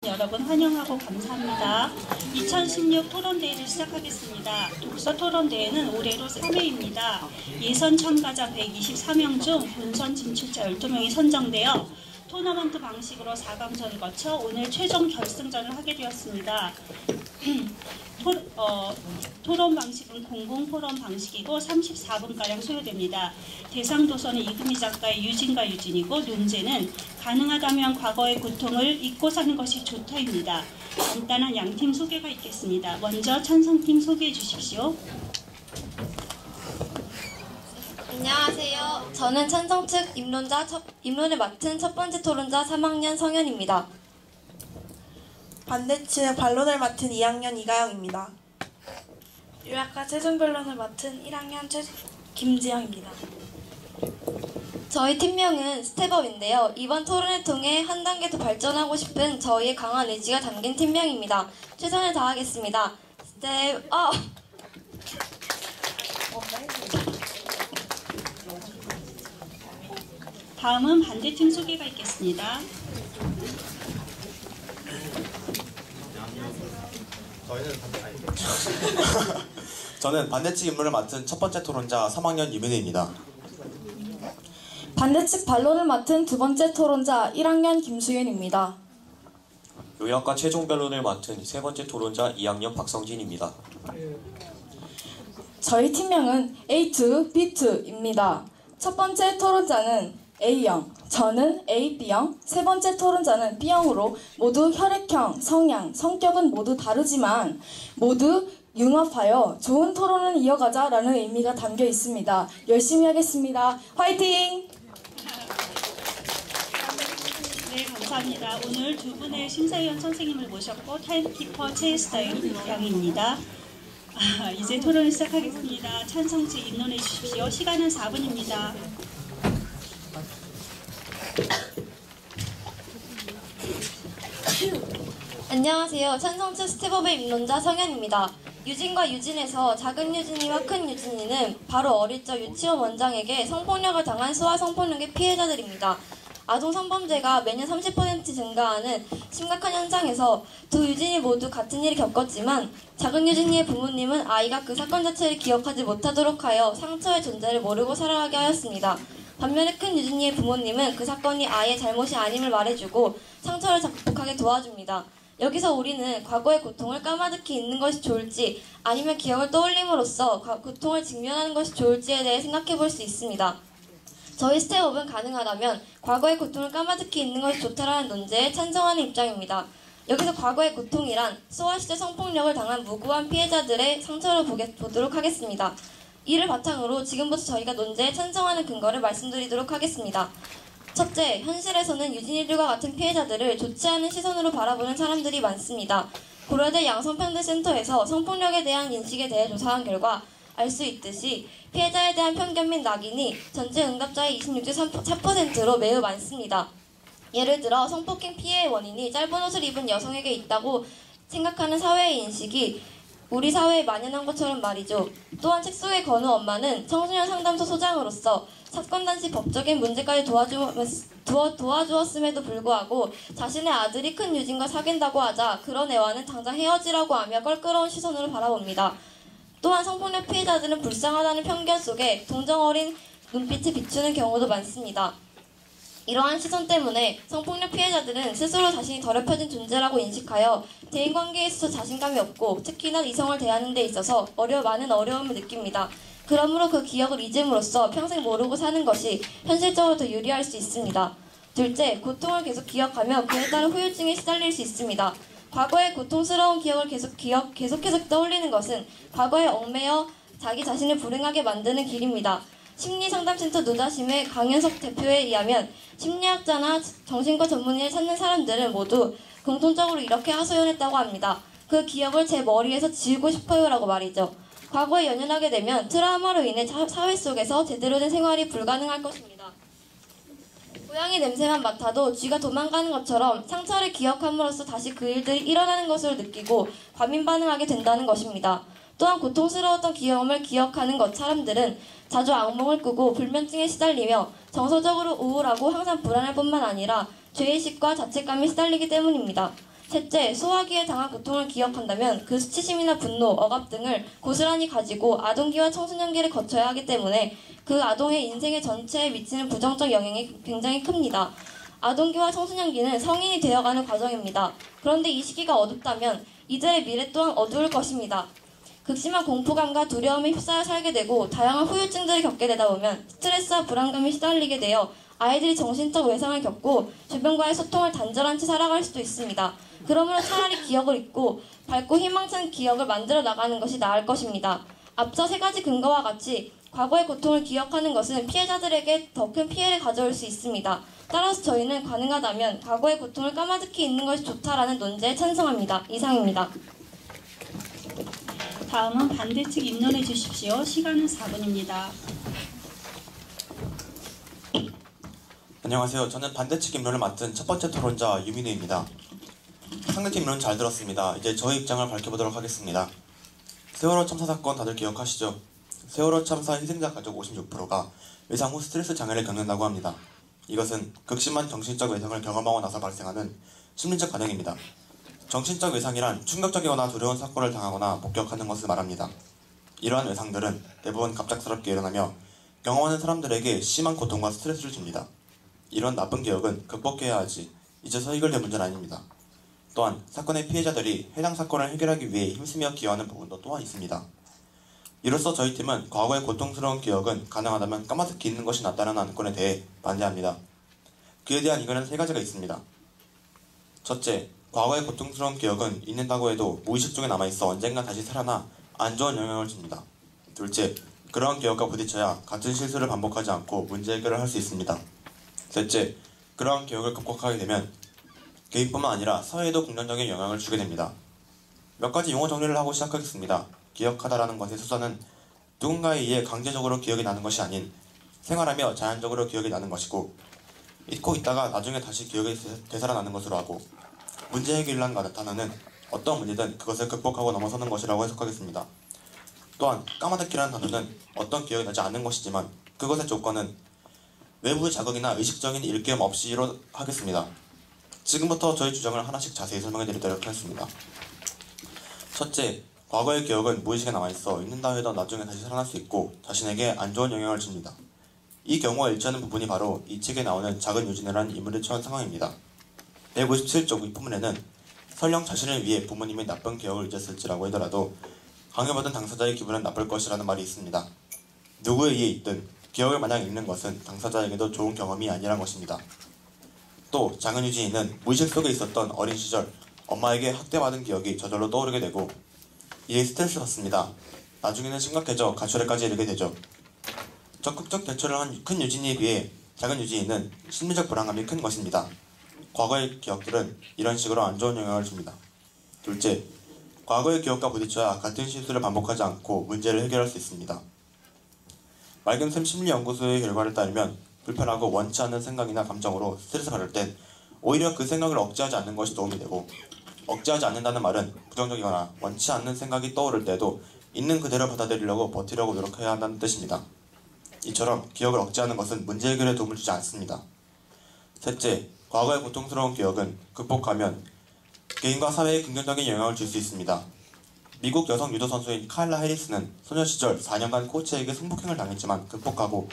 여러분 환영하고 감사합니다. 2016 토론대회를 시작하겠습니다. 독서 토론대회는 올해로 3회입니다. 예선 참가자 124명 중 본선 진출자 12명이 선정되어 토너먼트 방식으로 4강전을 거쳐 오늘 최종 결승전을 하게 되었습니다. 토론 방식은 공공토론 방식이고 34분가량 소요됩니다. 대상 도서는 이금희 작가의 유진과 유진이고 논제는 가능하다면 과거의 고통을 잊고 사는 것이 좋다입니다. 간단한 양팀 소개가 있겠습니다. 먼저 찬성팀 소개해 주십시오. 안녕하세요. 저는 찬성 측 입론을 맡은 첫 번째 토론자 3학년 성현입니다. 반대 측 반론을 맡은 2학년 이가영입니다. 요약과 최종 변론을 맡은 1학년 김지영입니다. 저희 팀명은 스텝업인데요. 이번 토론을 통해 한 단계 더 발전하고 싶은 저희의 강한 의지가 담긴 팀명입니다. 최선을 다하겠습니다. 스텝업! 다음은 반대팀 소개가 있겠습니다. 저는 반대측 임무를 맡은 첫 번째 토론자 3학년 이민혜입니다. 반대측 반론을 맡은 두 번째 토론자 1학년 김수윤입니다. 요약과 최종 변론을 맡은 세 번째 토론자 2학년 박성진입니다. 저희 팀명은 A2, B2입니다. 첫 번째 토론자는 A형, 저는 AB 형, 세 번째 토론자는 B형으로 모두 혈액형, 성향, 성격은 모두 다르지만 모두 융합하여 좋은 토론을 이어가자라는 의미가 담겨 있습니다. 열심히 하겠습니다. 화이팅! 네, 감사합니다. 오늘 두 분의 심사위원 선생님을 모셨고 타임키퍼 최스타일 양입니다. 이제 토론을 시작하겠습니다. 찬성지 입론해 주십시오. 시간은 4분입니다. 안녕하세요. 찬성 측 스텝업의 입론자 성현입니다. 유진과 유진에서 작은 유진이와 큰 유진이는 바로 어릴 적 유치원 원장에게 성폭력을 당한 소아 성폭력의 피해자들입니다. 아동 성범죄가 매년 30% 증가하는 심각한 현장에서 두 유진이 모두 같은 일을 겪었지만 작은 유진이의 부모님은 아이가 그 사건 자체를 기억하지 못하도록 하여 상처의 존재를 모르고 살아가게 하였습니다. 반면에 큰 유진이의 부모님은 그 사건이 아이의 잘못이 아님을 말해주고 상처를 극복하게 도와줍니다. 여기서 우리는 과거의 고통을 까마득히 잊는 것이 좋을지 아니면 기억을 떠올림으로써 고통을 직면하는 것이 좋을지에 대해 생각해 볼 수 있습니다. 저희 스텝업은 가능하다면 과거의 고통을 까마득히 잊는 것이 좋다라는 논제에 찬성하는 입장입니다. 여기서 과거의 고통이란 소아 시절 성폭력을 당한 무고한 피해자들의 상처를 보도록 하겠습니다. 이를 바탕으로 지금부터 저희가 논제에 찬성하는 근거를 말씀드리도록 하겠습니다. 첫째, 현실에서는 유진이들과 같은 피해자들을 좋지 않은 시선으로 바라보는 사람들이 많습니다. 고려대 양성평등센터에서 성폭력에 대한 인식에 대해 조사한 결과 알 수 있듯이 피해자에 대한 편견 및 낙인이 전체 응답자의 26.4%로 매우 많습니다. 예를 들어 성폭행 피해의 원인이 짧은 옷을 입은 여성에게 있다고 생각하는 사회의 인식이 우리 사회에 만연한 것처럼 말이죠. 또한 책 속의 건우 엄마는 청소년 상담소 소장으로서 사건 당시 법적인 문제까지 도와주었음에도 불구하고 자신의 아들이 큰 유진과 사귄다고 하자 그런 애와는 당장 헤어지라고 하며 껄끄러운 시선으로 바라봅니다. 또한 성폭력 피해자들은 불쌍하다는 편견 속에 동정 어린 눈빛을 비추는 경우도 많습니다. 이러한 시선 때문에 성폭력 피해자들은 스스로 자신이 더럽혀진 존재라고 인식하여 대인관계에 있어서 자신감이 없고 특히나 이성을 대하는 데 있어서 많은 어려움을 느낍니다. 그러므로 그 기억을 잊음으로써 평생 모르고 사는 것이 현실적으로 더 유리할 수 있습니다. 둘째, 고통을 계속 기억하며 그에 따른 후유증에 시달릴 수 있습니다. 과거의 고통스러운 기억을 계속해서 떠올리는 것은 과거에 얽매여 자기 자신을 불행하게 만드는 길입니다. 심리상담센터 노자심의 강현석 대표에 의하면 심리학자나 정신과 전문의를 찾는 사람들은 모두 공통적으로 이렇게 하소연했다고 합니다. 그 기억을 제 머리에서 지우고 싶어요 라고 말이죠. 과거에 연연하게 되면 트라우마로 인해 사회 속에서 제대로 된 생활이 불가능할 것입니다. 고양이 냄새만 맡아도 쥐가 도망가는 것처럼 상처를 기억함으로써 다시 그 일들이 일어나는 것으로 느끼고 과민 반응하게 된다는 것입니다. 또한 고통스러웠던 경험을 기억하는 사람들은 자주 악몽을 꾸고 불면증에 시달리며 정서적으로 우울하고 항상 불안할 뿐만 아니라 죄의식과 자책감에 시달리기 때문입니다. 셋째, 소화기에 당한 고통을 기억한다면 그 수치심이나 분노, 억압 등을 고스란히 가지고 아동기와 청소년기를 거쳐야 하기 때문에 그 아동의 인생의 전체에 미치는 부정적 영향이 굉장히 큽니다. 아동기와 청소년기는 성인이 되어가는 과정입니다. 그런데 이 시기가 어둡다면 이들의 미래 또한 어두울 것입니다. 극심한 공포감과 두려움에 휩싸여 살게 되고 다양한 후유증들을 겪게 되다 보면 스트레스와 불안감에 시달리게 되어 아이들이 정신적 외상을 겪고 주변과의 소통을 단절한 채 살아갈 수도 있습니다. 그러므로 차라리 기억을 잊고 밝고 희망찬 기억을 만들어 나가는 것이 나을 것입니다. 앞서 세 가지 근거와 같이 과거의 고통을 기억하는 것은 피해자들에게 더 큰 피해를 가져올 수 있습니다. 따라서 저희는 가능하다면 과거의 고통을 까마득히 잊는 것이 좋다라는 논제에 찬성합니다. 이상입니다. 다음은 반대측 입론해 주십시오. 시간은 4분입니다. 안녕하세요. 저는 반대측 입론을 맡은 첫 번째 토론자 유민우입니다. 상대팀 입론 잘 들었습니다. 이제 저의 입장을 밝혀보도록 하겠습니다. 세월호 참사 사건 다들 기억하시죠? 세월호 참사 희생자 가족 56%가 외상 후 스트레스 장애를 겪는다고 합니다. 이것은 극심한 정신적 외상을 경험하고 나서 발생하는 심리적 반응입니다. 정신적 외상이란 충격적이거나 두려운 사건을 당하거나 목격하는 것을 말합니다. 이러한 외상들은 대부분 갑작스럽게 일어나며 경험하는 사람들에게 심한 고통과 스트레스를 줍니다. 이런 나쁜 기억은 극복해야 하지 이제서 해결될 문제는 아닙니다. 또한 사건의 피해자들이 해당 사건을 해결하기 위해 힘쓰며 기여하는 부분도 또한 있습니다. 이로써 저희 팀은 과거의 고통스러운 기억은 가능하다면 까마득히 잊는 것이 낫다는 안건에 대해 반대합니다. 그에 대한 이유는 세 가지가 있습니다. 첫째, 과거의 고통스러운 기억은 잊는다고 해도 무의식 중에 남아있어 언젠가 다시 살아나 안 좋은 영향을 줍니다. 둘째, 그러한 기억과 부딪혀야 같은 실수를 반복하지 않고 문제 해결을 할 수 있습니다. 셋째, 그러한 기억을 극복하게 되면 개인뿐만 아니라 사회에도 긍정적인 영향을 주게 됩니다. 몇 가지 용어 정리를 하고 시작하겠습니다. 기억하다라는 것의 수사는 누군가에 의해 강제적으로 기억이 나는 것이 아닌 생활하며 자연적으로 기억이 나는 것이고, 잊고 있다가 나중에 다시 기억이 되살아나는 것으로 하고, 문제 해결이란 단어는 어떤 문제든 그것을 극복하고 넘어서는 것이라고 해석하겠습니다. 또한 까마득히라는 단어는 어떤 기억이 나지 않는 것이지만 그것의 조건은 외부의 자극이나 의식적인 일깨움 없이로 하겠습니다. 지금부터 저희 주장을 하나씩 자세히 설명해 드리도록 하겠습니다. 첫째, 과거의 기억은 무의식에 남아있어 잊는다 해도 나중에 다시 살아날 수 있고 자신에게 안 좋은 영향을 줍니다. 이 경우와 일치하는 부분이 바로 이 책에 나오는 작은 유진이라는 인물에 처한 상황입니다. 157쪽 윗부분에는 설령 자신을 위해 부모님의 나쁜 기억을 잊었을지라고 하더라도 강요받은 당사자의 기분은 나쁠 것이라는 말이 있습니다. 누구에 의해 있든 기억을 마냥 읽는 것은 당사자에게도 좋은 경험이 아니란 것입니다. 또 작은 유진이는 무의식 속에 있었던 어린 시절 엄마에게 학대받은 기억이 저절로 떠오르게 되고 이에 스트레스를 받습니다. 나중에는 심각해져 가출에까지 이르게 되죠. 적극적 대처를 한 큰 유진이에 비해 작은 유진이는 심리적 불안감이 큰 것입니다. 과거의 기억들은 이런 식으로 안 좋은 영향을 줍니다. 둘째, 과거의 기억과 부딪혀야 같은 실수를 반복하지 않고 문제를 해결할 수 있습니다. 맑은샘 심리연구소의 결과를 따르면 불편하고 원치 않는 생각이나 감정으로 스트레스 받을 땐 오히려 그 생각을 억제하지 않는 것이 도움이 되고, 억제하지 않는다는 말은 부정적이거나 원치 않는 생각이 떠오를 때도 있는 그대로 받아들이려고 버티려고 노력해야 한다는 뜻입니다. 이처럼 기억을 억제하는 것은 문제 해결에 도움을 주지 않습니다. 셋째, 과거의 고통스러운 기억은 극복하면 개인과 사회에 긍정적인 영향을 줄 수 있습니다. 미국 여성 유도 선수인 카일라 해리스는 소녀 시절 4년간 코치에게 성폭행을 당했지만 극복하고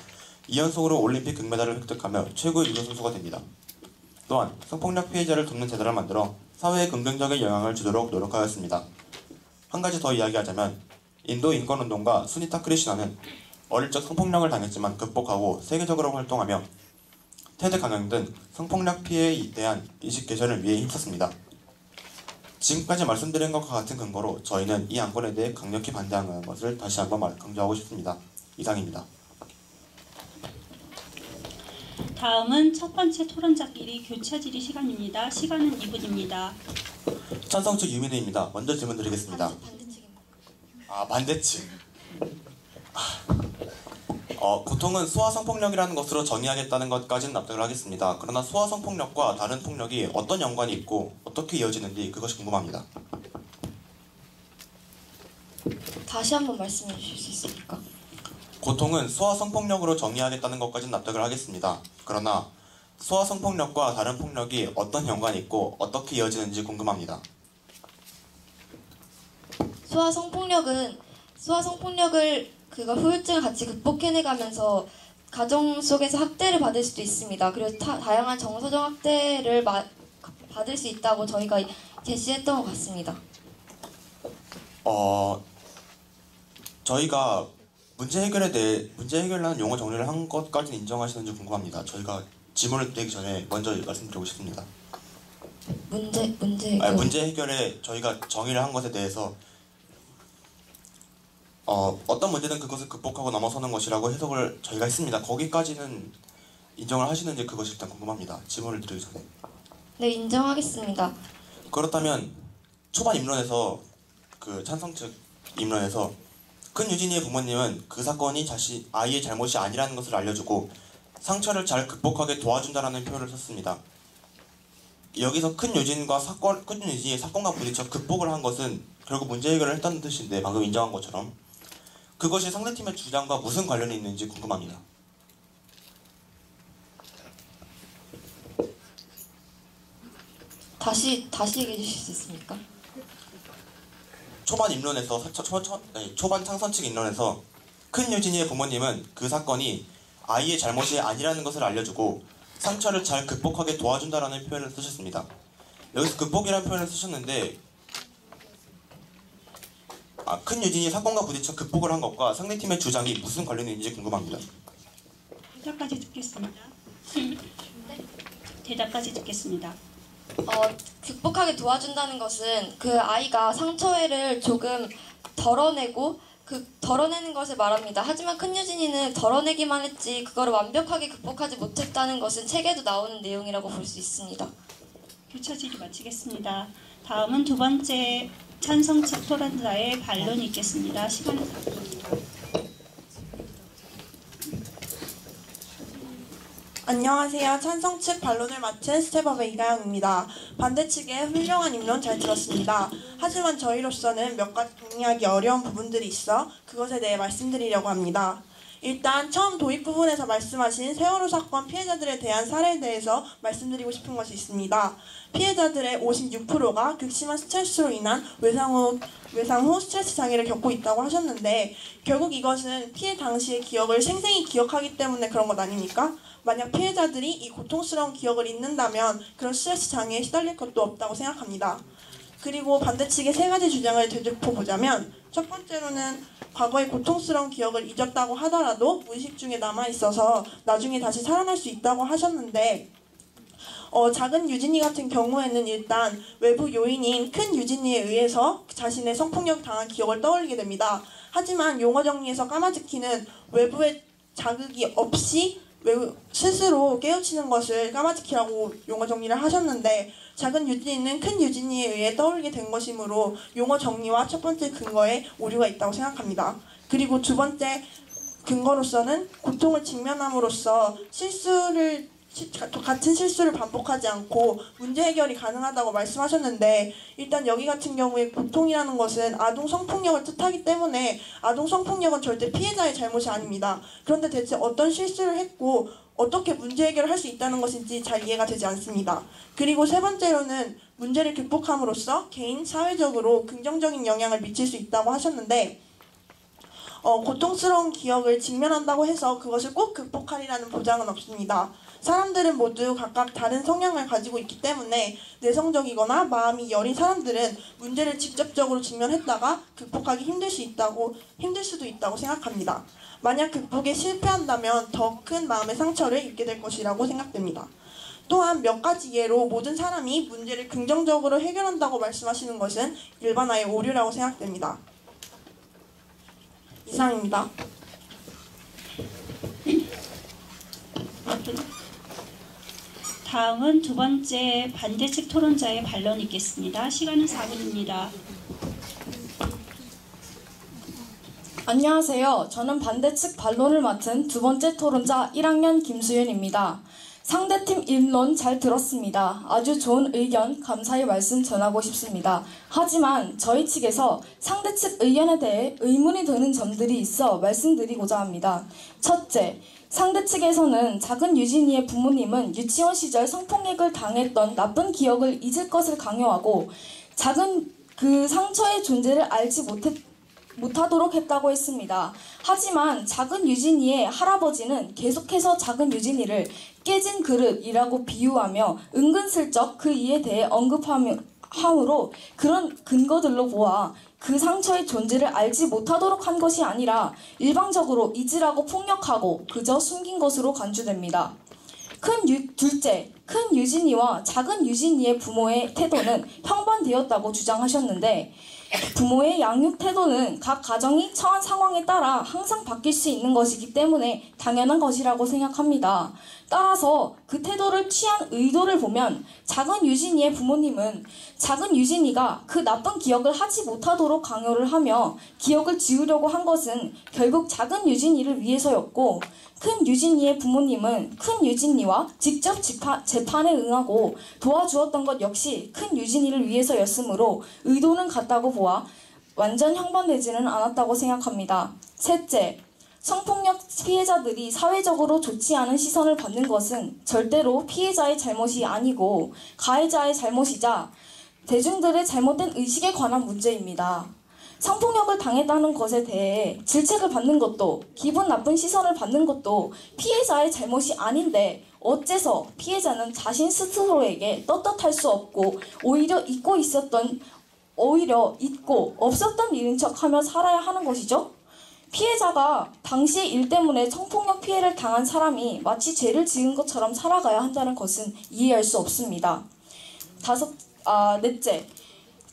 2연속으로 올림픽 금메달을 획득하며 최고의 유도 선수가 됩니다. 또한 성폭력 피해자를 돕는 제도를 만들어 사회에 긍정적인 영향을 주도록 노력하였습니다. 한 가지 더 이야기하자면 인도 인권운동가 수니타 크리슈나는 어릴 적 성폭력을 당했지만 극복하고 세계적으로 활동하며 테드 강연 등 성폭력 피해에 대한 인식 개선을 위해 힘썼습니다. 지금까지 말씀드린 것과 같은 근거로 저희는 이 안건에 대해 강력히 반대하는 것을 다시 한번 강조하고 싶습니다. 이상입니다. 다음은 첫 번째 토론자끼리 교차 질의 시간입니다. 시간은 2분입니다. 찬성 측 유민우입니다. 먼저 질문 드리겠습니다. 반대측입니다. 반대측. 고통은 소아성폭력이라는 것으로 정의하겠다는 것까지는 납득을 하겠습니다. 그러나 소아성폭력과 다른 폭력이 어떤 연관이 있고 어떻게 이어지는지 그것이 궁금합니다. 다시 한번 말씀해 주실 수 있습니까? 고통은 소아성폭력으로 정의하겠다는 것까지는 납득을 하겠습니다. 그러나 소아 성폭력과 다른 폭력이 어떤 연관이 있고 어떻게 이어지는지 궁금합니다. 소아 성폭력을 후유증을 같이 극복해내가면서 가정 속에서 학대를 받을 수도 있습니다. 그리고 다양한 정서적 학대를 받을 수 있다고 저희가 제시했던 것 같습니다. 저희가 문제 해결하는 용어 정리를 한 것까지는 인정하시는지 궁금합니다. 저희가 질문을 드리기 전에 먼저 말씀드리고 싶습니다. 문제 해결에 저희가 정의를 한 것에 대해서 어떤 문제든 그것을 극복하고 넘어서는 것이라고 해석을 저희가 했습니다. 거기까지는 인정을 하시는지 그것이 일단 궁금합니다. 질문을 드리기 전에. 네, 인정하겠습니다. 그렇다면 초반 입론에서 찬성 측 입론에서 큰 유진이의 부모님은 그 사건이 아이의 잘못이 아니라는 것을 알려주고 상처를 잘 극복하게 도와준다라는 표현을 썼습니다. 여기서 큰 유진이의 사건과 부딪혀 극복을 한 것은 결국 문제 해결을 했다는 뜻인데 방금 인정한 것처럼 그것이 상대팀의 주장과 무슨 관련이 있는지 궁금합니다. 다시 얘기해 주실 수 있습니까? 초반 창선 측 입론에서 큰 유진이의 부모님은 그 사건이 아이의 잘못이 아니라는 것을 알려주고 상처를 잘 극복하게 도와준다라는 표현을 쓰셨습니다. 여기서 극복이라는 표현을 쓰셨는데 큰 유진이 사건과 부딪혀 극복을 한 것과 상대팀의 주장이 무슨 관련이 있는지 궁금합니다. 대답까지 듣겠습니다. 대답까지 듣겠습니다. 극복하게 도와준다는 것은 그 아이가 상처를 조금 덜어내는 것을 말합니다. 하지만 큰 유진이는 덜어내기만 했지 그거를 완벽하게 극복하지 못했다는 것은 책에도 나오는 내용이라고 볼 수 있습니다. 교차 질의 마치겠습니다. 다음은 두 번째 찬성 측 토론자의 반론이 있겠습니다. 시간은 4분입니다. 안녕하세요. 찬성 측 반론을 맡은 스텝업의 이가영입니다. 반대 측의 훌륭한 입론 잘 들었습니다. 하지만 저희로서는 몇 가지 동의하기 어려운 부분들이 있어 그것에 대해 말씀드리려고 합니다. 일단 처음 도입 부분에서 말씀하신 세월호 사건 피해자들에 대한 사례에 대해서 말씀드리고 싶은 것이 있습니다. 피해자들의 56%가 극심한 스트레스로 인한 외상 후 스트레스 장애를 겪고 있다고 하셨는데 결국 이것은 피해 당시의 기억을 생생히 기억하기 때문에 그런 것 아닙니까? 만약 피해자들이 이 고통스러운 기억을 잊는다면 그런 스트레스 장애에 시달릴 것도 없다고 생각합니다. 그리고 반대 측의 세 가지 주장을 되짚어보자면 첫 번째로는 과거의 고통스러운 기억을 잊었다고 하더라도 무의식 중에 남아있어서 나중에 다시 살아날 수 있다고 하셨는데 작은 유진이 같은 경우에는 일단 외부 요인인 큰 유진이에 의해서 자신의 성폭력 당한 기억을 떠올리게 됩니다. 하지만 용어 정리에서 까마득히는 외부의 자극이 없이 스스로 깨우치는 것을 까마득히라고 용어 정리를 하셨는데 작은 유진이는 큰 유진이에 의해 떠올리게 된 것이므로 용어 정리와 첫 번째 근거에 오류가 있다고 생각합니다. 그리고 두 번째 근거로서는 고통을 직면함으로써 같은 실수를 반복하지 않고 문제 해결이 가능하다고 말씀하셨는데 일단 여기 같은 경우에 고통이라는 것은 아동 성폭력을 뜻하기 때문에 아동 성폭력은 절대 피해자의 잘못이 아닙니다. 그런데 대체 어떤 실수를 했고 어떻게 문제 해결을 할 수 있다는 것인지 잘 이해가 되지 않습니다. 그리고 세 번째로는 문제를 극복함으로써 개인, 사회적으로 긍정적인 영향을 미칠 수 있다고 하셨는데 고통스러운 기억을 직면한다고 해서 그것을 꼭 극복하리라는 보장은 없습니다. 사람들은 모두 각각 다른 성향을 가지고 있기 때문에 내성적이거나 마음이 여린 사람들은 문제를 직접적으로 직면했다가 극복하기 힘들 수도 있다고 생각합니다. 만약 극복에 실패한다면 더 큰 마음의 상처를 입게 될 것이라고 생각됩니다. 또한 몇 가지 예로 모든 사람이 문제를 긍정적으로 해결한다고 말씀하시는 것은 일반화의 오류라고 생각됩니다. 이상입니다. 다음은 두 번째 반대측 토론자의 반론이 있겠습니다. 시간은 4분입니다. 안녕하세요. 저는 반대측 반론을 맡은 두 번째 토론자 1학년 김수윤입니다. 상대팀 입론 잘 들었습니다. 아주 좋은 의견 감사의 말씀 전하고 싶습니다. 하지만 저희 측에서 상대 측 의견에 대해 의문이 드는 점들이 있어 말씀드리고자 합니다. 첫째, 상대 측에서는 작은 유진이의 부모님은 유치원 시절 성폭력을 당했던 나쁜 기억을 잊을 것을 강요하고 작은 그 상처의 존재를 알지 못하도록 했다고 했습니다. 하지만 작은 유진이의 할아버지는 계속해서 작은 유진이를 깨진 그릇이라고 비유하며 은근슬쩍 그 이에 대해 언급함으로 그런 근거들로 보아 그 상처의 존재를 알지 못하도록 한 것이 아니라 일방적으로 잊으라고 폭력하고 그저 숨긴 것으로 간주됩니다. 둘째, 큰 유진이와 작은 유진이의 부모의 태도는 평반되었다고 주장하셨는데 부모의 양육 태도는 각 가정이 처한 상황에 따라 항상 바뀔 수 있는 것이기 때문에 당연한 것이라고 생각합니다. 따라서 그 태도를 취한 의도를 보면 작은 유진이의 부모님은 작은 유진이가 그 나쁜 기억을 하지 못하도록 강요를 하며 기억을 지우려고 한 것은 결국 작은 유진이를 위해서였고 큰 유진이의 부모님은 큰 유진이와 직접 재판에 응하고 도와주었던 것 역시 큰 유진이를 위해서였으므로 의도는 같다고 보아 완전 형반되지는 않았다고 생각합니다. 셋째, 성폭력 피해자들이 사회적으로 좋지 않은 시선을 받는 것은 절대로 피해자의 잘못이 아니고 가해자의 잘못이자 대중들의 잘못된 의식에 관한 문제입니다. 성폭력을 당했다는 것에 대해 질책을 받는 것도 기분 나쁜 시선을 받는 것도 피해자의 잘못이 아닌데 어째서 피해자는 자신 스스로에게 떳떳할 수 없고 오히려 잊고 없었던 일인 척하며 살아야 하는 것이죠? 피해자가 당시의 일 때문에 성폭력 피해를 당한 사람이 마치 죄를 지은 것처럼 살아가야 한다는 것은 이해할 수 없습니다. 넷째,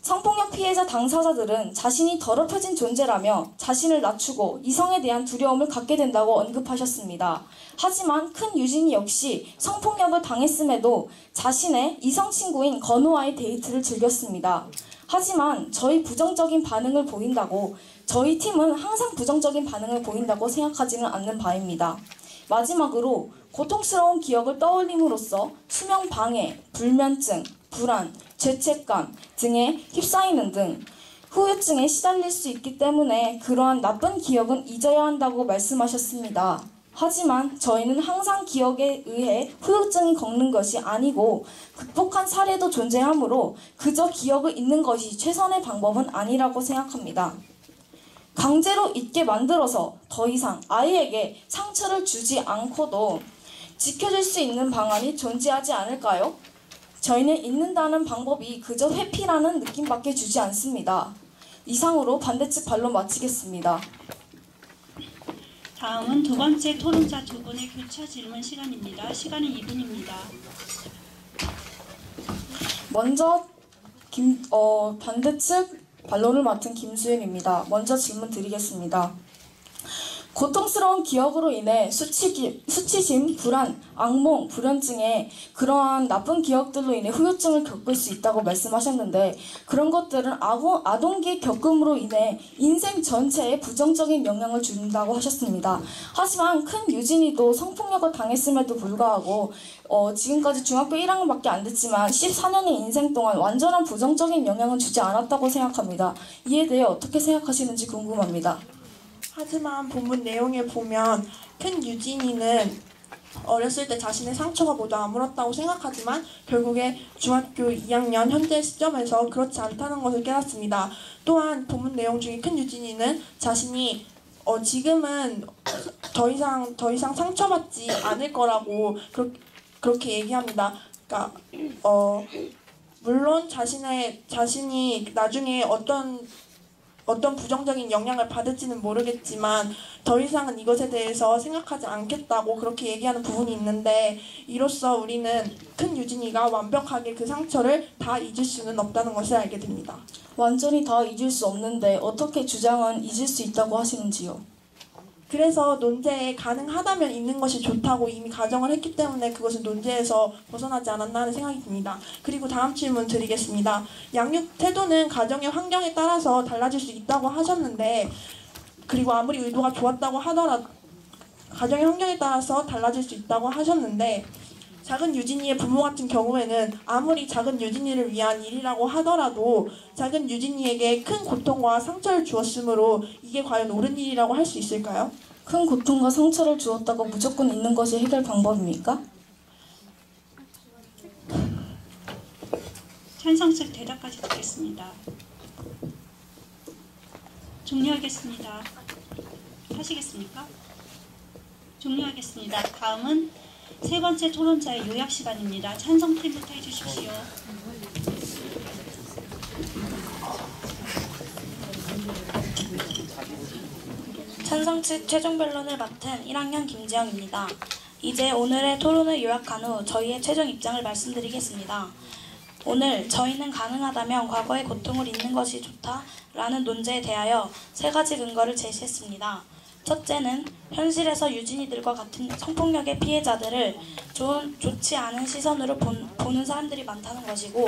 성폭력 피해자 당사자들은 자신이 더럽혀진 존재라며 자신을 낮추고 이성에 대한 두려움을 갖게 된다고 언급하셨습니다. 하지만 큰 유진이 역시 성폭력을 당했음에도 자신의 이성 친구인 건우와의 데이트를 즐겼습니다. 하지만 저희 팀은 항상 부정적인 반응을 보인다고 생각하지는 않는 바입니다. 마지막으로 고통스러운 기억을 떠올림으로써 수면 방해, 불면증, 불안, 죄책감 등에 휩싸이는 등 후유증에 시달릴 수 있기 때문에 그러한 나쁜 기억은 잊어야 한다고 말씀하셨습니다. 하지만 저희는 항상 기억에 의해 후유증이 걷는 것이 아니고 극복한 사례도 존재하므로 그저 기억을 잊는 것이 최선의 방법은 아니라고 생각합니다. 강제로 잊게 만들어서 더 이상 아이에게 상처를 주지 않고도 지켜줄 수 있는 방안이 존재하지 않을까요? 저희는 잊는다는 방법이 그저 회피라는 느낌밖에 주지 않습니다. 이상으로 반대측 반론 마치겠습니다. 다음은 두 번째 토론자 두 분의 교차 질문 시간입니다. 시간은 2분입니다. 먼저 반대측 반론을 맡은 김수현입니다. 먼저 질문 드리겠습니다. 고통스러운 기억으로 인해 수치심, 불안, 악몽, 불현증에 그러한 나쁜 기억들로 인해 후유증을 겪을 수 있다고 말씀하셨는데 그런 것들은 아동기 겪음으로 인해 인생 전체에 부정적인 영향을 준다고 하셨습니다. 하지만 큰 유진이도 성폭력을 당했음에도 불구하고 지금까지 중학교 1학년밖에 안 됐지만 14년의 인생 동안 완전한 부정적인 영향을 주지 않았다고 생각합니다. 이에 대해 어떻게 생각하시는지 궁금합니다. 하지만 본문 내용에 보면 큰 유진이는 어렸을 때 자신의 상처가 모두 아물었다고 생각하지만 결국에 중학교 2학년 현재 시점에서 그렇지 않다는 것을 깨닫습니다. 또한 본문 내용 중에 큰 유진이는 자신이 지금은 더 이상 상처받지 않을 거라고 그렇게 얘기합니다. 그러니까 물론 자신이 나중에 어떤 부정적인 영향을 받을지는 모르겠지만 더 이상은 이것에 대해서 생각하지 않겠다고 그렇게 얘기하는 부분이 있는데 이로써 우리는 큰 유진이가 완벽하게 그 상처를 다 잊을 수는 없다는 것을 알게 됩니다. 완전히 다 잊을 수 없는데 어떻게 주장은 잊을 수 있다고 하시는지요? 그래서 논제에 가능하다면 잊는 것이 좋다고 이미 가정을 했기 때문에 그것은 논제에서 벗어나지 않았나 하는 생각이 듭니다. 그리고 다음 질문 드리겠습니다. 양육 태도는 가정의 환경에 따라서 달라질 수 있다고 하셨는데 그리고 아무리 의도가 좋았다고 하더라도 가정의 환경에 따라서 달라질 수 있다고 하셨는데 작은 유진이의 부모 같은 경우에는 아무리 작은 유진이를 위한 일이라고 하더라도 작은 유진이에게 큰 고통과 상처를 주었으므로 이게 과연 옳은 일이라고 할 수 있을까요? 큰 고통과 상처를 주었다고 무조건 있는 것이 해결 방법입니까? 찬성 측 대답까지 듣겠습니다. 종료하겠습니다. 하시겠습니까? 종료하겠습니다. 다음은 세 번째 토론자의 요약 시간입니다. 찬성팀부터 해주십시오. 찬성 측 최종 변론을 맡은 1학년 김지영입니다. 이제 오늘의 토론을 요약한 후 저희의 최종 입장을 말씀드리겠습니다. 오늘 저희는 가능하다면 과거의 고통을 잊는 것이 좋다라는 논제에 대하여 세 가지 근거를 제시했습니다. 첫째는 현실에서 유진이들과 같은 성폭력의 피해자들을 좋지 않은 시선으로 보는 사람들이 많다는 것이고,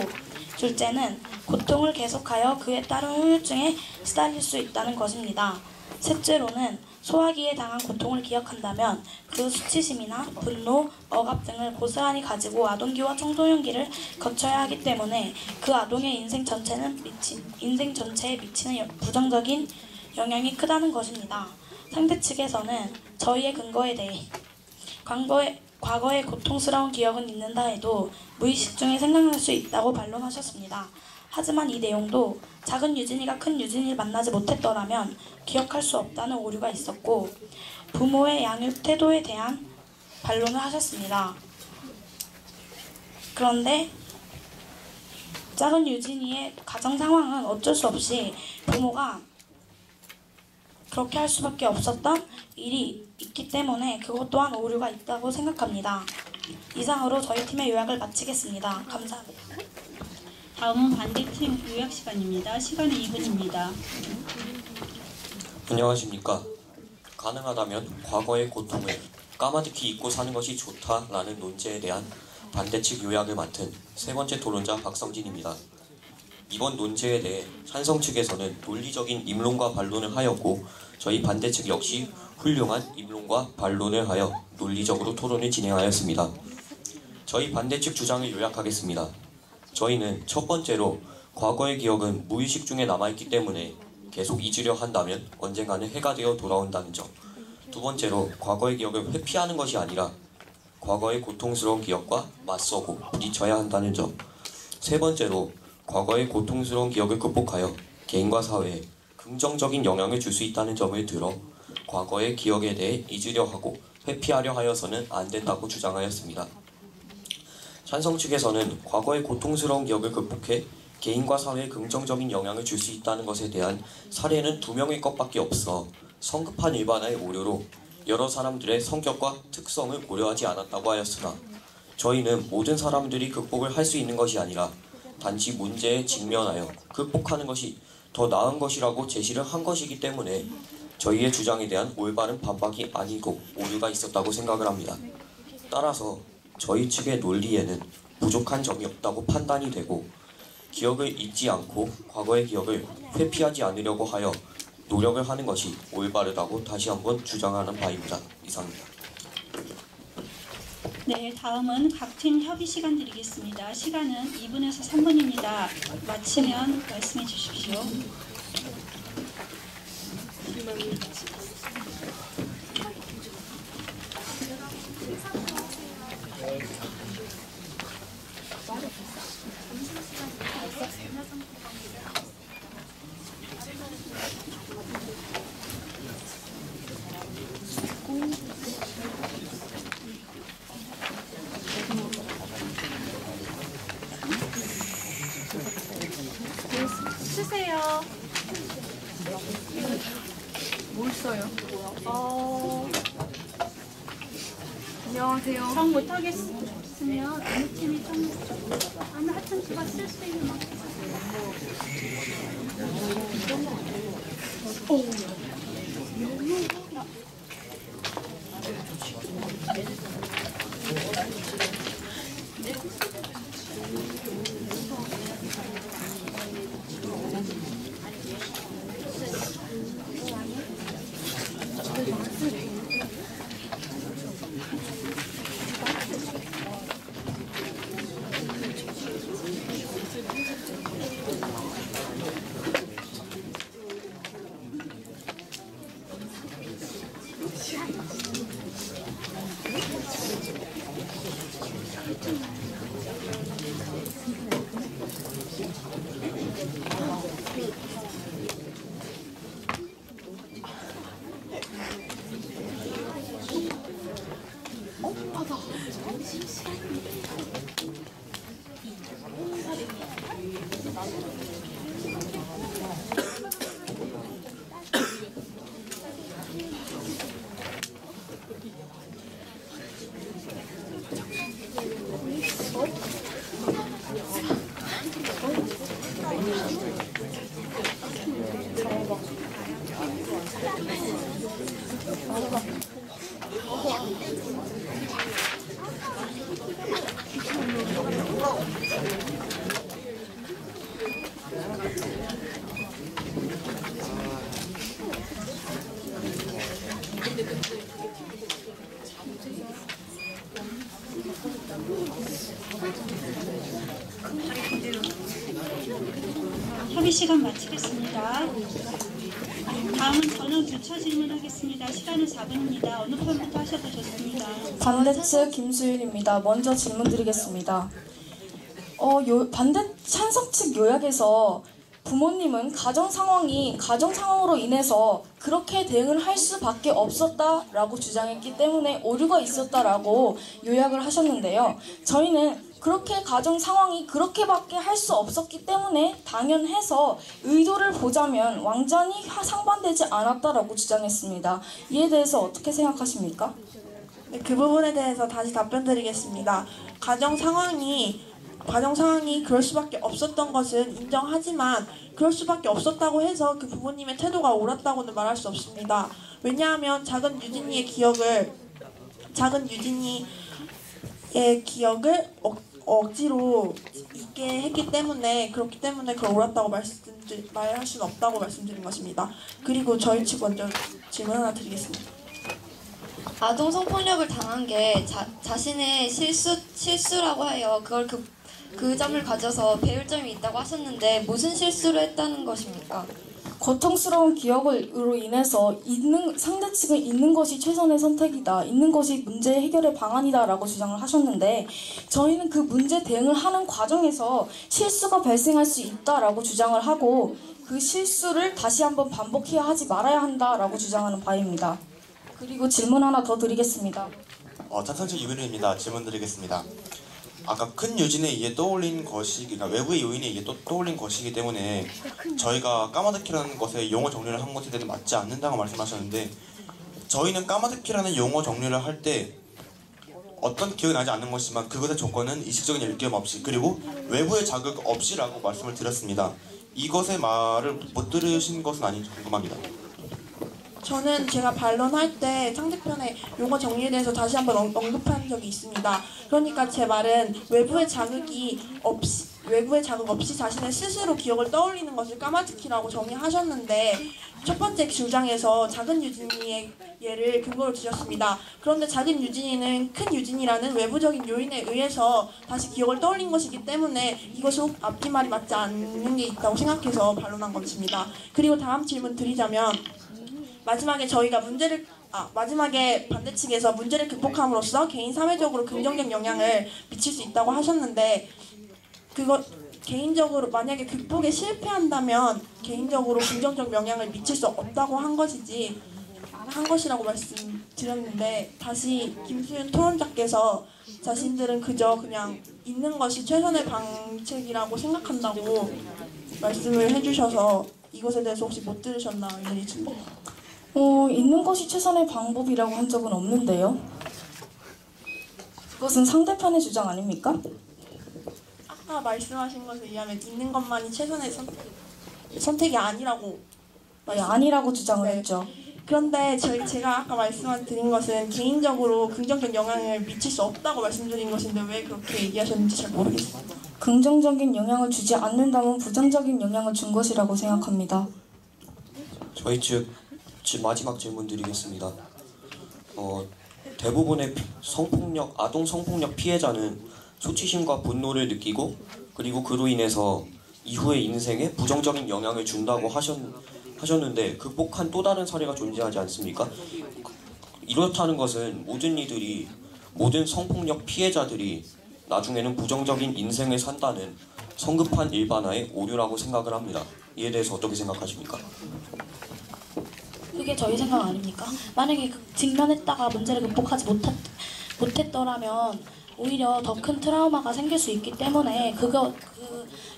둘째는 고통을 계속하여 그에 따른 후유증에 시달릴 수 있다는 것입니다. 셋째로는 소화기에 당한 고통을 기억한다면 그 수치심이나 분노, 억압 등을 고스란히 가지고 아동기와 청소년기를 거쳐야 하기 때문에 그 아동의 인생 전체에 미치는 부정적인 영향이 크다는 것입니다. 상대 측에서는 저희의 근거에 대해 과거의 고통스러운 기억은 잊는다 해도 무의식 중에 생각날 수 있다고 반론하셨습니다. 하지만 이 내용도 작은 유진이가 큰 유진이를 만나지 못했더라면 기억할 수 없다는 오류가 있었고, 부모의 양육 태도에 대한 반론을 하셨습니다. 그런데 작은 유진이의 가정 상황은 어쩔 수 없이 부모가 그렇게 할 수밖에 없었던 일이 있기 때문에 그것 또한 오류가 있다고 생각합니다. 이상으로 저희 팀의 요약을 마치겠습니다. 감사합니다. 다음은 반대팀 요약 시간입니다. 시간은 2분입니다. 안녕하십니까. 가능하다면 과거의 고통을 까마득히 잊고 사는 것이 좋다라는 논제에 대한 반대측 요약을 맡은 세 번째 토론자 박성진입니다. 이번 논제에 대해 찬성 측에서는 논리적인 입론과 반론을 하였고, 저희 반대측 역시 훌륭한 입론과 반론을 하여 논리적으로 토론을 진행하였습니다. 저희 반대측 주장을 요약하겠습니다. 저희는 첫 번째로 과거의 기억은 무의식 중에 남아있기 때문에 계속 잊으려 한다면 언젠가는 해가 되어 돌아온다는 점. 두 번째로 과거의 기억을 회피하는 것이 아니라 과거의 고통스러운 기억과 맞서고 부딪혀야 한다는 점. 세 번째로 과거의 고통스러운 기억을 극복하여 개인과 사회에 긍정적인 영향을 줄 수 있다는 점을 들어 과거의 기억에 대해 잊으려 하고 회피하려 하여서는 안 된다고 주장하였습니다. 찬성 측에서는 과거의 고통스러운 기억을 극복해 개인과 사회에 긍정적인 영향을 줄 수 있다는 것에 대한 사례는 2명의 것밖에 없어 성급한 일반화의 오류로 여러 사람들의 성격과 특성을 고려하지 않았다고 하였으나, 저희는 모든 사람들이 극복을 할 수 있는 것이 아니라 단지 문제에 직면하여 극복하는 것이 더 나은 것이라고 제시를 한 것이기 때문에 저희의 주장에 대한 올바른 반박이 아니고 오류가 있었다고 생각을 합니다. 따라서 저희 측의 논리에는 부족한 점이 없다고 판단이 되고, 기억을 잊지 않고 과거의 기억을 회피하지 않으려고 하여 노력을 하는 것이 올바르다고 다시 한번 주장하는 바입니다. 이상입니다. 네, 다음은 각 팀 협의 시간 드리겠습니다. 시간은 2분에서 3분입니다. 마치면 말씀해 주십시오. 쓰세요. 뭘 써요? 안녕하세요. 정 못하겠으면 어느 팀이 어느 하천 씨가 쓸 수 있는 만큼 협의 시간 마치겠습니다. 다음은 전원 교차 질문하겠습니다. 시간은 4분입니다. 어느 편부터 하셔도 좋습니다. 반대측 김수윤입니다. 먼저 질문드리겠습니다. 찬성 측 요약에서 부모님은 가정 상황으로 인해서 그렇게 대응을 할 수밖에 없었다라고 주장했기 때문에 오류가 있었다라고 요약을 하셨는데요. 저희는 그렇게 가정 상황이 그렇게밖에 할 수 없었기 때문에 당연해서 의도를 보자면 완전히 상반되지 않았다라고 주장했습니다. 이에 대해서 어떻게 생각하십니까? 네, 그 부분에 대해서 다시 답변드리겠습니다. 가정 상황이 그럴 수밖에 없었던 것은 인정하지만 그럴 수밖에 없었다고 해서 그 부모님의 태도가 옳았다고는 말할 수 없습니다. 왜냐하면 작은 유진이의 기억을 억지로 잊게 했기 때문에 그렇기 때문에 그걸 옳았다고 말할 수는 없다고 말씀드린 것입니다. 그리고 저희 측 먼저 질문 하나 드리겠습니다. 아동 성폭력을 당한 게 자신의 실수라고 해요. 그걸 그 점을 가져서 배울 점이 있다고 하셨는데 무슨 실수를 했다는 것입니까? 고통스러운 기억으로 인해서 상대 측은 있는 것이 최선의 선택이다, 있는 것이 문제 해결의 방안이다라고 주장을 하셨는데 저희는 그 문제 대응을 하는 과정에서 실수가 발생할 수 있다라고 주장을 하고 그 실수를 다시 한번 반복해야 하지 말아야 한다라고 주장하는 바입니다. 그리고 질문 하나 더 드리겠습니다. 찬성측 유민우입니다. 질문 드리겠습니다. 아까 큰 유진에 의해 떠올린 것이, 그러니까 외부의 요인에 의해 떠올린 것이기 때문에 저희가 까마득히라는 것의 용어 정리를 한 것에 대해 맞지 않는다고 말씀하셨는데, 저희는 까마득히라는 용어 정리를 할 때 어떤 기억이 나지 않는 것이지만 그것의 조건은 의식적인 일깨움 없이 그리고 외부의 자극 없이라고 말씀을 드렸습니다. 이것의 말을 못 들으신 것은 아닌지 궁금합니다. 저는 제가 반론할 때 상대편의 용어 정리에 대해서 다시 한번 언급한 적이 있습니다. 그러니까 제 말은 외부의 자극 없이 자신의 스스로 기억을 떠올리는 것을 까마득히라고 정의하셨는데 첫 번째 주장에서 작은 유진이의 예를 근거로 드셨습니다. 그런데 작은 유진이는 큰 유진이라는 외부적인 요인에 의해서 다시 기억을 떠올린 것이기 때문에 이것은 앞뒤말이 맞지 않는 게 있다고 생각해서 반론한 것입니다. 그리고 다음 질문 드리자면 마지막에 반대 측에서 문제를 극복함으로써 개인 사회적으로 긍정적 영향을 미칠 수 있다고 하셨는데 개인적으로 만약에 극복에 실패한다면 개인적으로 긍정적 영향을 미칠 수 없다고 한 것이라고 말씀드렸는데 다시 김수윤 토론자께서 자신들은 그냥 있는 것이 최선의 방책이라고 생각한다고 말씀을 해주셔서 이것에 대해서 혹시 못 들으셨나 의문이 듭니다. 있는 것이 최선의 방법이라고 한 적은 없는데요. 그것은 상대편의 주장 아닙니까? 아까 말씀하신 것에 의하면 있는 것만이 최선의 선택이 아니라고 아니라고 주장을 네. 했죠. 그런데 제가 아까 말씀드린 것은 개인적으로 긍정적 영향을 미칠 수 없다고 말씀드린 것인데 왜 그렇게 얘기하셨는지 잘 모르겠습니다. 긍정적인 영향을 주지 않는다면 부정적인 영향을 준 것이라고 생각합니다. 저희 측 마지막 질문 드리겠습니다. 대부분의 아동 성폭력 피해자는 수치심과 분노를 느끼고 그리고 그로 인해서 이후의 인생에 부정적인 영향을 준다고 하셨는데 극복한 또 다른 사례가 존재하지 않습니까? 이렇다는 것은 모든 성폭력 피해자들이 나중에는 부정적인 인생을 산다는 성급한 일반화의 오류라고 생각을 합니다. 이에 대해서 어떻게 생각하십니까? 그게 저희 생각 아닙니까? 만약에 직면했다가 문제를 극복하지 못했더라면 오히려 더 큰 트라우마가 생길 수 있기 때문에 그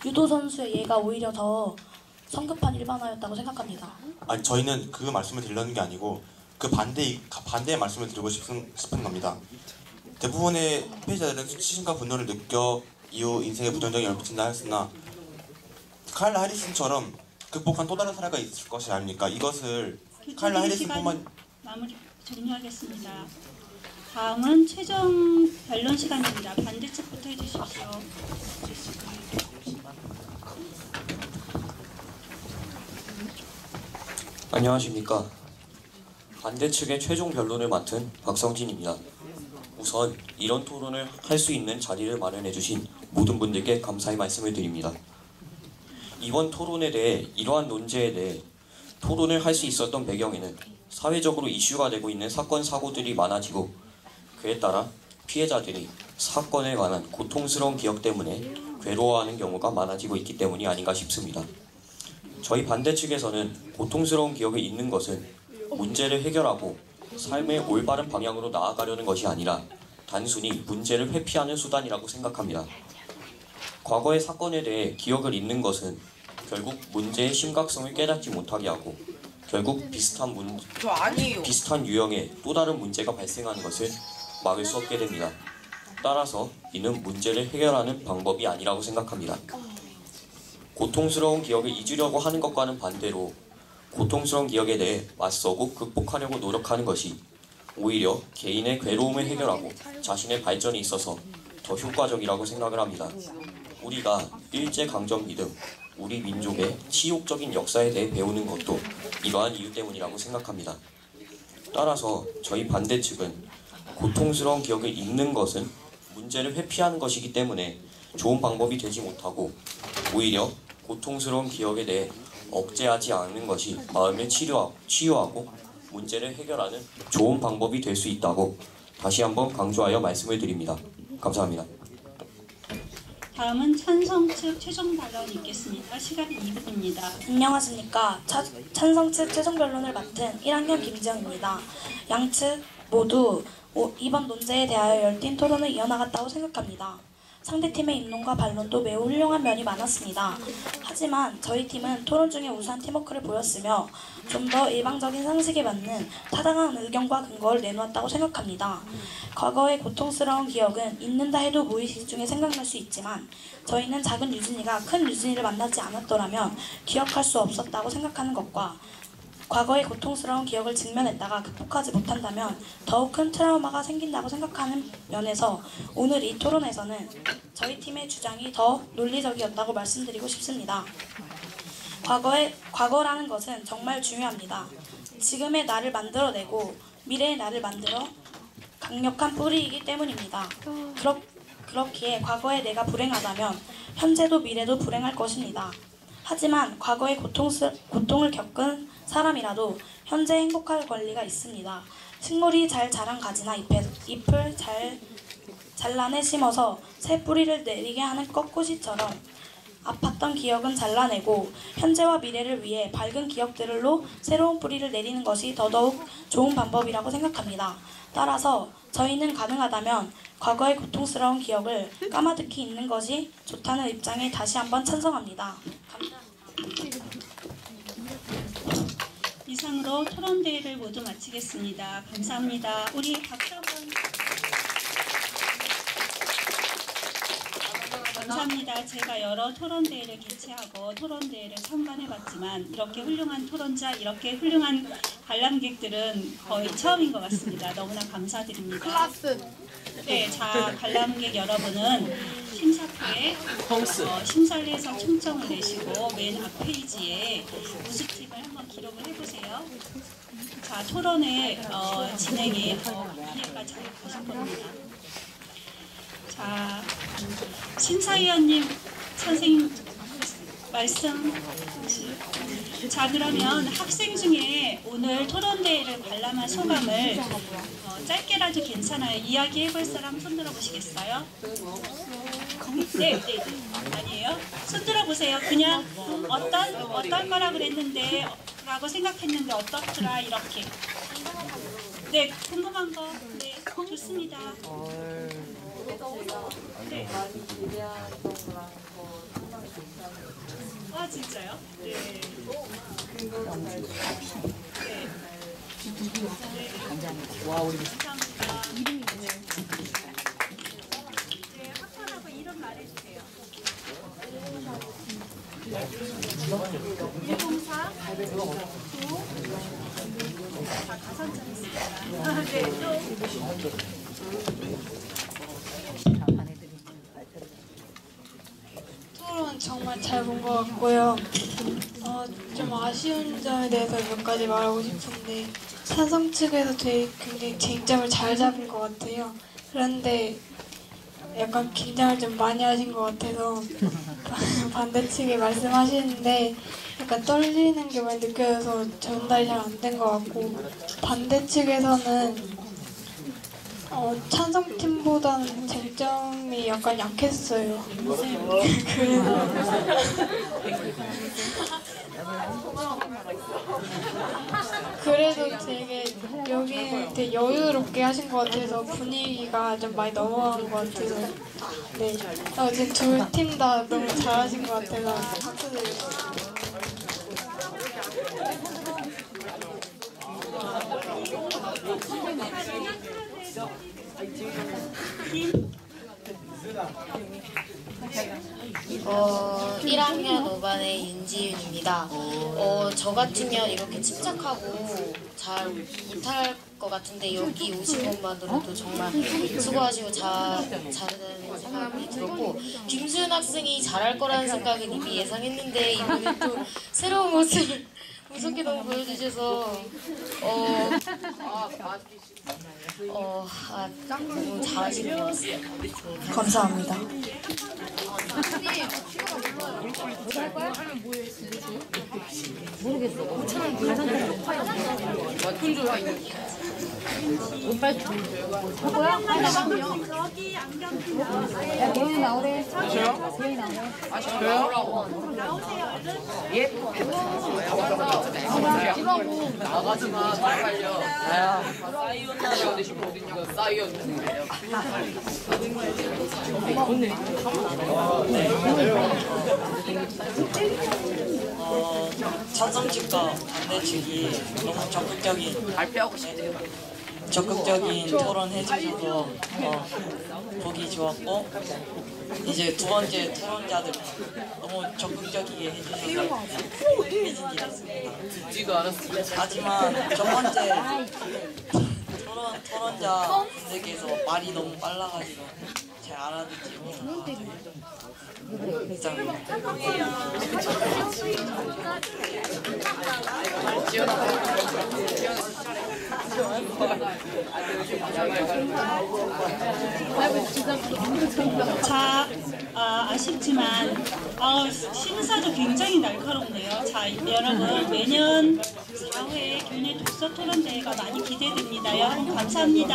유도 선수의 예가 오히려 더 성급한 일반화였다고 생각합니다. 아니 저희는 그 말씀을 드리려는 게 아니고 그 반대의 말씀을 드리고 싶은 겁니다. 대부분의 피해자들은 수치심과 분노를 느껴 이후 인생에 부정적인 영향을 미친다 했으나 카일라 해리슨처럼 극복한 또 다른 사례가 있을 것이 아닙니까? 이것을 카일라 해리슨뿐만 마무리 종료하겠습니다. 다음은 최종 변론 시간입니다. 반대측부터 해주십시오. 안녕하십니까. 반대측의 최종 변론을 맡은 박성진입니다. 우선 이런 토론을 할 수 있는 자리를 마련해 주신 모든 분들께 감사의 말씀을 드립니다. 이번 토론에 대해 이러한 논제에 대해 토론을 할 수 있었던 배경에는 사회적으로 이슈가 되고 있는 사건 사고들이 많아지고 그에 따라 피해자들이 사건에 관한 고통스러운 기억 때문에 괴로워하는 경우가 많아지고 있기 때문이 아닌가 싶습니다. 저희 반대측에서는 고통스러운 기억을 잊는 것은 문제를 해결하고 삶의 올바른 방향으로 나아가려는 것이 아니라 단순히 문제를 회피하는 수단이라고 생각합니다. 과거의 사건에 대해 기억을 잊는 것은 결국 문제의 심각성을 깨닫지 못하게 하고 결국 비슷한 유형의 또 다른 문제가 발생하는 것을 막을 수 없게 됩니다. 따라서 이는 문제를 해결하는 방법이 아니라고 생각합니다. 고통스러운 기억을 잊으려고 하는 것과는 반대로 고통스러운 기억에 대해 맞서고 극복하려고 노력하는 것이 오히려 개인의 괴로움을 해결하고 자신의 발전에 있어서 더 효과적이라고 생각을 합니다. 우리가 일제강점기 등 우리 민족의 치욕적인 역사에 대해 배우는 것도 이러한 이유 때문이라고 생각합니다. 따라서 저희 반대측은 고통스러운 기억을 잊는 것은 문제를 회피하는 것이기 때문에 좋은 방법이 되지 못하고 오히려 고통스러운 기억에 대해 억제하지 않는 것이 마음을 치유하고 문제를 해결하는 좋은 방법이 될 수 있다고 다시 한번 강조하여 말씀을 드립니다. 감사합니다. 다음은 찬성 측 최종 반론 있겠습니다. 시간 2분입니다. 안녕하십니까. 찬성 측 최종 변론을 맡은 1학년 김지영입니다. 양측 모두 이번 논제에 대하여 열띤 토론을 이어나갔다고 생각합니다. 상대팀의 입론과 반론도 매우 훌륭한 면이 많았습니다. 하지만 저희 팀은 토론 중에 우수한 팀워크를 보였으며 좀 더 일방적인 상식에 맞는 타당한 의견과 근거를 내놓았다고 생각합니다. 과거의 고통스러운 기억은 잊는다 해도 무의식 중에 생각날 수 있지만 저희는 작은 유진이가 큰 유진이를 만나지 않았더라면 기억할 수 없었다고 생각하는 것과 과거의 고통스러운 기억을 직면했다가 극복하지 못한다면 더욱 큰 트라우마가 생긴다고 생각하는 면에서 오늘 이 토론에서는 저희 팀의 주장이 더 논리적이었다고 말씀드리고 싶습니다. 과거라는 것은 정말 중요합니다. 지금의 나를 만들어내고 미래의 나를 만들어 강력한 뿌리이기 때문입니다. 그렇기에 과거의 내가 불행하다면 현재도 미래도 불행할 것입니다. 하지만 과거의 고통을 겪은 사람이라도 현재 행복할 권리가 있습니다. 식물이 잘 자란 가지나 잎을 잘 잘라내 심어서 새 뿌리를 내리게 하는 꺾꾸시처럼 아팠던 기억은 잘라내고 현재와 미래를 위해 밝은 기억들로 새로운 뿌리를 내리는 것이 더더욱 좋은 방법이라고 생각합니다. 따라서 저희는 가능하다면 과거의 고통스러운 기억을 까마득히 잊는 것이 좋다는 입장에 다시 한번 찬성합니다. 감사합니다. 이상으로 토론대회를 모두 마치겠습니다. 감사합니다. 우리 박수 한번. 감사합니다. 제가 여러 토론대회를 개최하고 토론대회를 참관해봤지만 이렇게 훌륭한 토론자, 이렇게 훌륭한 관람객들은 거의 처음인 것 같습니다. 너무나 감사드립니다. 네, 자 관람객 여러분은 심사표에 심사를 해서 총점을 내시고 맨 앞 페이지에 우수팀을 한번 기록을 해보세요. 자 토론의 진행에 이해가 잘 되실 겁니다. 자 심사위원님 선생님 말씀. 자 그러면 학생 중에 오늘 토론대회를 관람한 소감을 짧게라도 괜찮아요. 이야기해볼 사람 손 들어보시겠어요? 네. 아니에요? 손 들어보세요. 그냥 어떤 거라 그랬는데 라고 생각했는데 어떻더라 이렇게. 네, 궁금한 거. 네, 좋습니다. 네. 아 진짜요? 네. 와, 우리 감사합니다. 네, 학번하고 이름 말해주세요. 104 9 다 가산점 있습니다. 네, 또. 토론 정말 잘 본 것 같고요. 좀 아쉬운 점에 대해서 몇 가지 말하고 싶은데 찬성 측에서 굉장히 쟁점을 잘 잡은 것 같아요. 그런데 약간 긴장을 좀 많이 하신 것 같아서 반대 측이 말씀하시는데 약간 떨리는 게 많이 느껴져서 전달이 잘 안 된 것 같고 반대 측에서는 찬성팀보다는 쟁점이 약간 약했어요. 그래도 되게 여기는 되게 여유롭게 하신 것 같아서 분위기가 좀 많이 넘어간 것 같아서 네. 어제 두 팀 다 너무 잘하신 것 같아서 박수 드리고 어, 1학년 5반의 윤지윤입니다. 저 같으면 이렇게 침착하고 잘 못할 것 같은데 여기 오신 것만으로도 정말 수고하시고 잘하는 생각이 들었고 김수현 학생이 잘할 거라는 생각은 이미 예상했는데 이번에 또 새로운 모습을 무섭게 너무 보여주셔서 너무 잘하신 것 같습니다. 감사합니다. 저기 안경 끼고 대현이 나오래. 대현이 나오래. 나오세요. 예? 나가지마, 잘 살려. 나야. 싸이온 대신 어딨냐고, 싸이온. 찬성측과 반대측이 너무 적극적인 토론 해주셔서 보기 좋았고 이제 두 번째 토론자들 너무 적극적이게 해주셔서 흥미진진했습니다. 하지만 첫 번째 토론자 분들께서 말이 너무 빨라가지고 잘 알아듣지 못한 자, 아쉽지만 심사도 굉장히 날카롭네요. 자, 여러분 매년 4회 교내 독서 토론대회가 많이 기대됩니다. 여러분 감사합니다.